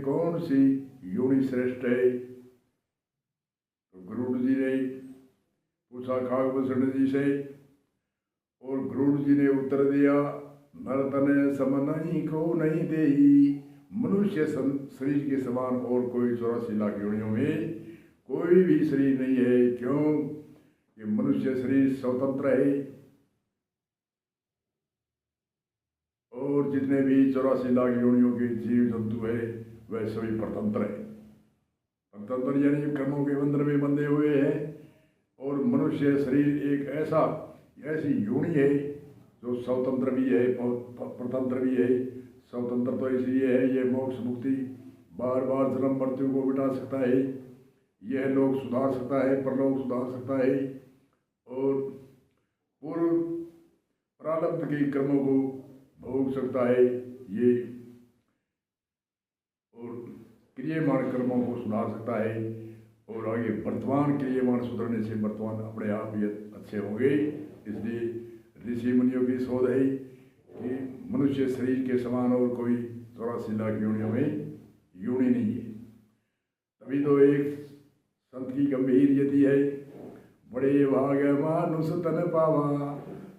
कौन सी योनि श्रेष्ठ है? तो गरुड़ जी ने पूछा काकभूषण जी से, और गरुड़ जी ने उत्तर दिया, नरतन सम नहीं को नहीं देही। मनुष्य शरीर के समान और कोई 84 लाख योनियों में कोई भी शरीर नहीं है। क्यों? ये मनुष्य शरीर स्वतंत्र है, और जितने भी 84 लाख योनियों के जीव जंतु है वह सभी परतंत्र है। परतंत्र यानी कर्मों के बंधन में बंधे हुए हैं। और मनुष्य शरीर एक ऐसी योनि है जो स्वतंत्र भी है, परतंत्र भी है। स्वतंत्र तो इसलिए है, ये मोक्ष मुक्ति बार बार जन्म मृत्यु को मिटा सकता है, यह लोक सुधार सकता है, परलोक सुधार सकता है, और पूर्व प्रारब्ध के कर्मों को भोग सकता है ये, और क्रियमाण कर्मों को सुधार सकता है, और आगे वर्तमान क्रियमाण सुधरने से वर्तमान अपने आप ही अच्छे होंगे। इसलिए ऋषि मुनियों की शोध है कि मनुष्य शरीर के समान और कोई 84 लाख योनियों में योनि नहीं है। तभी तो एक संत की गंभीर यति है, बड़े भाग मानुष तन पावा,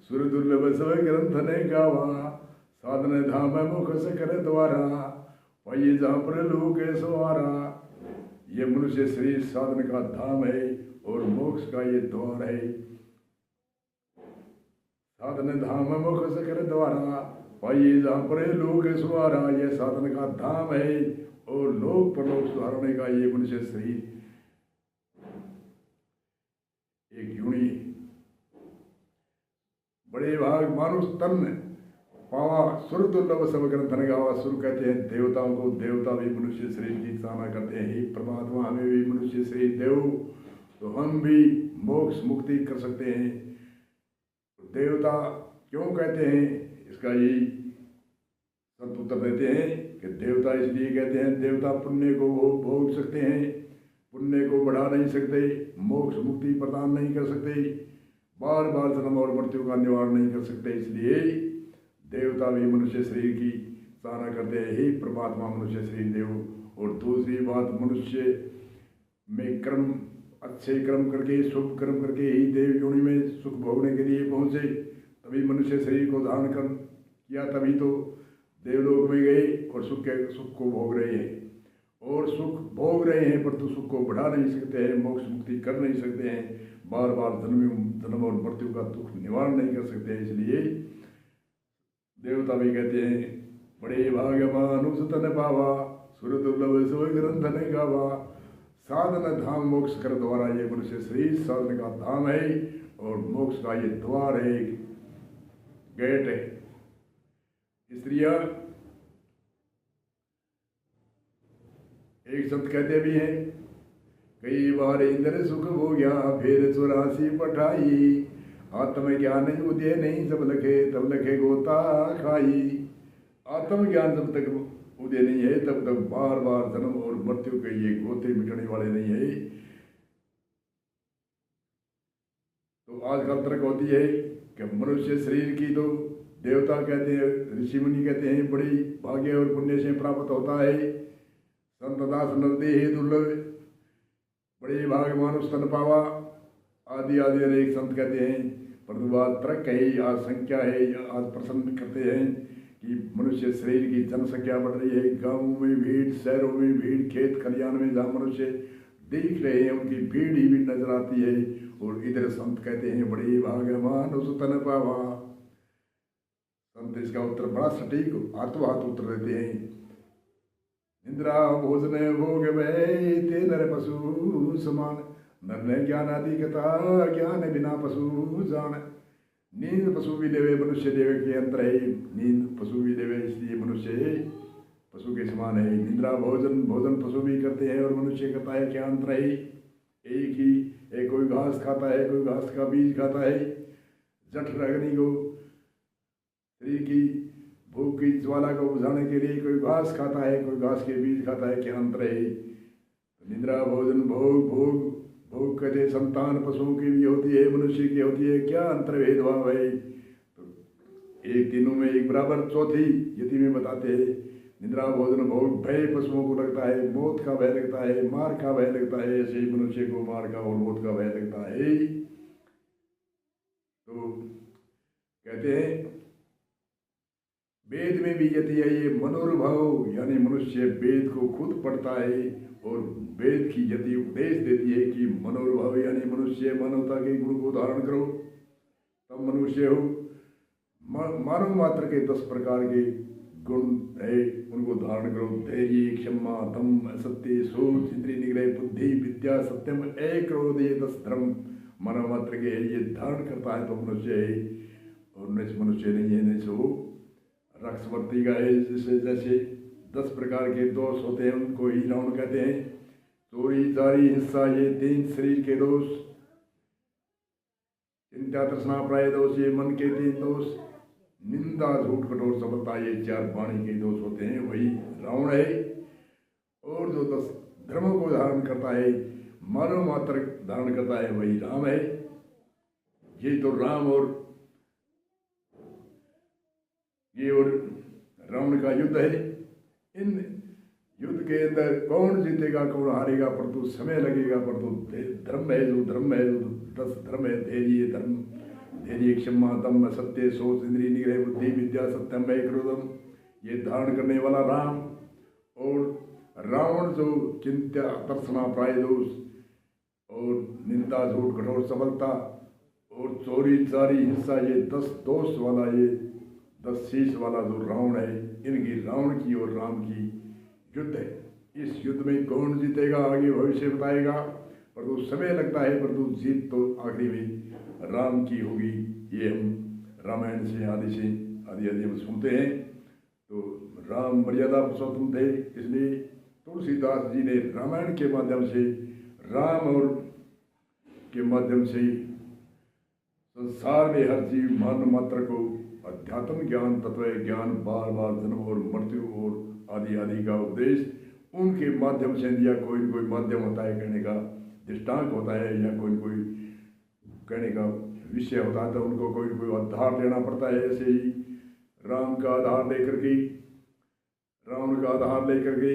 सुर दुर्लभ सब ग्रंथ ने गावा, साधन धाम मुख सकर द्वारा, पाइए जहाँ पर लोग सवारा। ये मनुष्य शरीर साधन का धाम है और मोक्ष का ये द्वार है। साधन धाम मुख सकर द्वारा, पाइए जहाँ पर लोग सवारा। ये साधन का धाम है और लोक परलोक सुधारने का ये मनुष्य शरीर एक योनि। बड़े भाग मानुष तन पावा, सुर दुर्लभ सब ग्रंथ ने गावा। सुर कहते हैं देवताओं को, देवता भी मनुष्य शरीर की चाहना करते हैं। परमात्मा हमें भी मनुष्य शरीर देव तो हम भी मोक्ष मुक्ति कर सकते हैं। देवता क्यों कहते हैं, इसका यही संत उत्तर देते हैं कि देवता इसलिए कहते हैं, देवता पुण्य को भोग सकते हैं, पुण्य को बढ़ा नहीं सकते, मोक्ष मुक्ति प्रदान नहीं कर सकते, बार बार जन्म और मृत्यु का निवारण नहीं कर सकते। इसलिए देवता भी मनुष्य शरीर की चाहना करते हैं, ही परमात्मा मनुष्य शरीर देव। और दूसरी बात, मनुष्य में कर्म, अच्छे कर्म करके, शुभ कर्म करके ही देव योनि में सुख भोगने के लिए पहुँचे, तभी मनुष्य शरीर को धारण कर किया, तभी तो देवलोक में गए और सुख को भोग रहे हैं। और सुख भोग रहे हैं परंतु सुख को बढ़ा नहीं सकते हैं, मोक्ष मुक्ति कर नहीं सकते हैं, बार बार जन्म और मृत्यु का दुख निवारण नहीं कर सकते हैं। इसलिए देवता भी कहते हैं, बड़े भाग मानुष तन पावा, सुर दुर्लभ सब ग्रंथ ने गावा। साधन धाम मोक्ष कर द्वारा, ये मनुष्य शरीर साधन का धाम है और मोक्ष का ये द्वार है, गेट है। स्त्रियां, एक संत कहते भी हैं, कई बार इंद्र सुख हो गया फिर 84 पठाई, आत्मज्ञान उदय नहीं जब लखे तब लखे गोता खाई। आत्मज्ञान जब तक उदय नहीं है तब तक बार बार जन्म और मृत्यु के ये गोते मिटने वाले नहीं है। तो आजकल तर्क होती है कि मनुष्य शरीर की तो देवता कहते हैं, ऋषि मुनि कहते हैं, बड़ी भाग्य और पुण्य से प्राप्त होता है। संत दास नरदेह दुर्लभ, बड़े भाग मानुष तन पावा, आदि आदि अनेक संत कहते हैं। परंतु बात तर्क है, आज संख्या है, आज प्रसन्न करते हैं कि मनुष्य शरीर की जनसंख्या बढ़ रही है। गांवों में भीड़, शहरों में भीड़, खेत खलियान में जहाँ मनुष्य देख रहे हैं उनकी भीड़ ही भीड़ नजर आती है। और इधर संत कहते हैं, बड़े भाग मानुष तन पावा। संत इसका उत्तर बड़ा सटीक हाथों हाथ उत्तर देते हैं, निद्रा भोजन भोग भय ते नर पशु समान, नर ज्ञान आदि कथा ज्ञान बिना पशु जान। नींद पशु भी देवे मनुष्य देवे के अंतर है, नींद पशु भी देवे इसलिए मनुष्य पशु के समान है। निद्रा भोजन, भोजन पशु भी करते हैं और मनुष्य करता है, क्या अंतर है? एक ही, एक कोई घास खाता है, कोई घास का बीज खाता है। जठ अग्नि को, शरीर की भूख की ज्वाला को बुझाने के लिए कोई घास खाता है, कोई घास के बीज खाता है, क्या अंतर है? निद्रा भोजन भोग, भोग भोग कहते संतान पशुओं की भी होती है, मनुष्य की होती है, क्या अंतर भेदभाव है? तो एक तीनों में एक बराबर, चौथी यति में बताते हैं, निद्रा भोजन भोग भय पशुओं को लगता है, मौत का भय लगता है, मार का भय लगता है, ऐसे ही मनुष्य को मार का और मौत का भय लगता है। तो कहते हैं वेद में भी यदि है ये मनोरभव, यानी मनुष्य वेद को खुद पढ़ता है और वेद की यदि उपदेश देती है कि मनोरभव यानी मनुष्य मानवता के गुण को धारण करो तब मनुष्य हो। मानव मात्र के 10 प्रकार के गुण है, उनको धारण करो। धैर्य, क्षमा, दम, असत्य, सोच, इंद्रिय निग्रह, बुद्धि, विद्या, सत्यम, क्रोध, ये 10 धर्म मानव मात्र के है। ये धारण करता है तो मनुष्य है, और मनुष्य नहीं है नहीं सो रक्षवर्ती का है। जैसे 10 प्रकार के दोष होते हैं उनको ही रावण कहते हैं। चोरी, जारी, हिंसा, ये 3 शरीर के दोष। चिंता, तृष्णा, प्राय दोष, ये मन के 3 दोष। निंदा, झूठ, कठोर, सफलता, ये 4 वाणी के दोष होते हैं, वही रावण है। और जो 10 धर्मों को धारण करता है, मानव मात्र धारण करता है, वही राम है। ये तो राम और ये और रावण का युद्ध है। इन युद्ध के अंदर कौन जीतेगा कौन हारेगा, परंतु समय लगेगा, परंतु धर्म है जो 10 धर्म है। धैर्य धर्म, धैर्य, क्षमा, दम, सत्य, सोच, इंद्रिय निग्रह, बुद्धि, विद्या, सत्यम, क्रोधम, ये धारण करने वाला राम। और रावण जो चिंता, तर्सना, प्राय दोष और निंदा, झूठ, कठोर, सफलता और चोरी, जारी, हिंसा, ये 10 दोष वाला, ये 10 शीश वाला जो रावण है, इनकी रावण की और राम की युद्ध है। इस युद्ध में कौन जीतेगा आगे भविष्य बताएगा, पर तो समय लगता है, पर तो जीत तो आखिरी में राम की होगी। ये हम रामायण से आदि हम सुनते हैं। तो राम मर्यादा पुरुषोत्तम थे, इसलिए तुलसीदास जी ने रामायण के माध्यम से, राम और के माध्यम से संसार में हर जीव मानव मात्र को अध्यात्म ज्ञान, तत्व ज्ञान, बार बार जन्म और मृत्यु और आदि आदि का उपदेश उनके माध्यम से दिया। कोई न कोई माध्यम होता है कहने का, दृष्टांत होता है, या कोई न कोई कहने का विषय होता है, तो उनको कोई न कोई आधार लेना पड़ता है। ऐसे ही राम का आधार लेकर के, रावण का आधार लेकर के,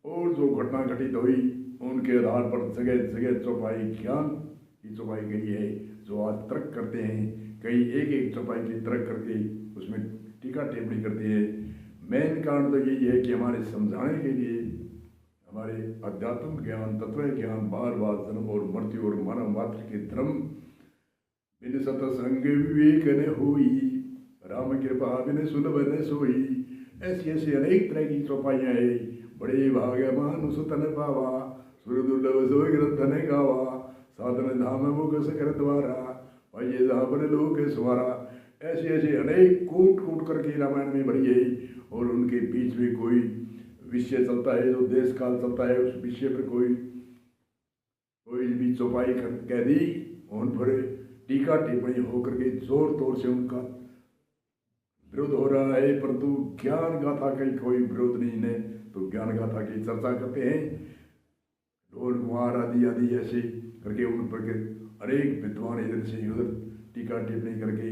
और जो घटना घटित हुई उनके आधार पर जगह जगह चौपाई ज्ञान की चौपाई गई है। जो आज तर्क करते हैं, कई एक चौपाई की तर्क करके उसमें टीका टिप्पणी करती है। मेन कारण तो यही है कि हमारे समझाने के लिए, हमारे अध्यात्म ज्ञान, तत्व ज्ञान, बार बार जन्म और मृत्यु और मानव मात्र के धर्म बिन सतसंग विवेक न होई, राम कृपा बिन सुलभ न सोई। ऐसी अनेक तरह की चौपाइयाँ है। बड़े भाग्य मानुष तन पावा, सुर दुर्लभ सोई ग्रंथन गावा, साधन धाम मुख सकर द्वारा, पाइये जावन लोक स्वारा। ऐसे अनेक कूट करके रामायण में भरी है। और उनके बीच में कोई विषय चलता है, जो देश काल चलता है, उस विषय पर कोई भी चौपाई कह दी, उन पर टीका टिप्पणी होकर के जोर तोड़ से उनका विरोध हो रहा है। परंतु ज्ञान गाथा का कोई विरोध नहीं है, तो ज्ञान गाथा की चर्चा करते हैं। ढोल कुमार आदि ऐसे करके उन पर के अनेक विद्वान इधर से उधर टीका टिप्पणी करके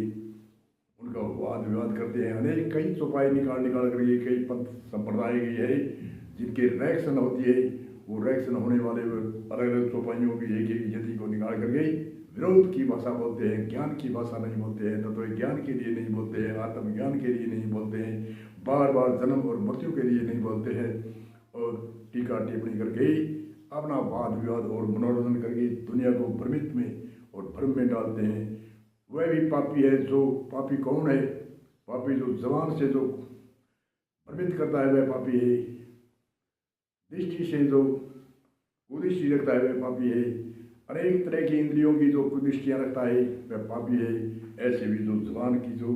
उनका वाद विवाद करते हैं। अनेक कई चौपाई निकाल करके कई पंथ संप्रदाय गई है, जिनके रिएक्शन होती है, वो रिएक्शन होने वाले अलग अलग चौपाइयों की एक यति को निकाल करके विरोध की भाषा बोलते हैं, ज्ञान की भाषा नहीं बोलते हैं, तत्व ज्ञान के लिए नहीं बोलते हैं, आत्मज्ञान के लिए नहीं बोलते हैं, बार बार जन्म और मृत्यु के लिए नहीं बोलते हैं। और टीका टिप्पणी करके अपना वाद विवाद और मनोरंजन करके दुनिया को भ्रमित में और भ्रम में डालते हैं। वह भी पापी है। जो पापी कौन है? पापी जो जबान से जो भ्रमित करता है वह पापी है। दृष्टि से जो कुदृष्टि रखता है वह पापी है। अनेक तरह की इंद्रियों की जो कुदृष्टियाँ रखता है वह पापी है। ऐसे भी जो जबान की जो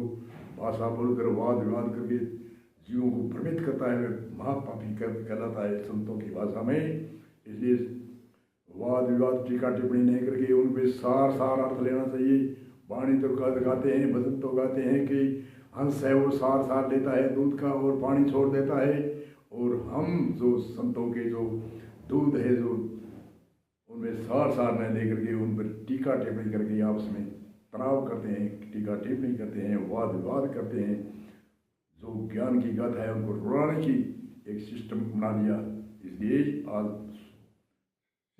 भाषा बोलकर वाद विवाद करके जीवों को भ्रमित करता है वह महापापी कहलाता है संतों की भाषा में। इसलिए वाद विवाद टीका टिप्पणी नहीं करके उनमें सार अर्थ लेना चाहिए। वाणी तो गाते हैं, भजन तो गाते हैं कि हंस है वो सार लेता है दूध का और पानी छोड़ देता है। और हम जो संतों के जो दूध है जो उनमें सार न लेकर के उन पर टीका टिप्पणी करके आपस में तनाव करते हैं, टीका टिप्पणी करते हैं, वाद विवाद करते हैं। जो ज्ञान की गाथा है उनको रुलाने की एक सिस्टम बना दिया, इसलिए आज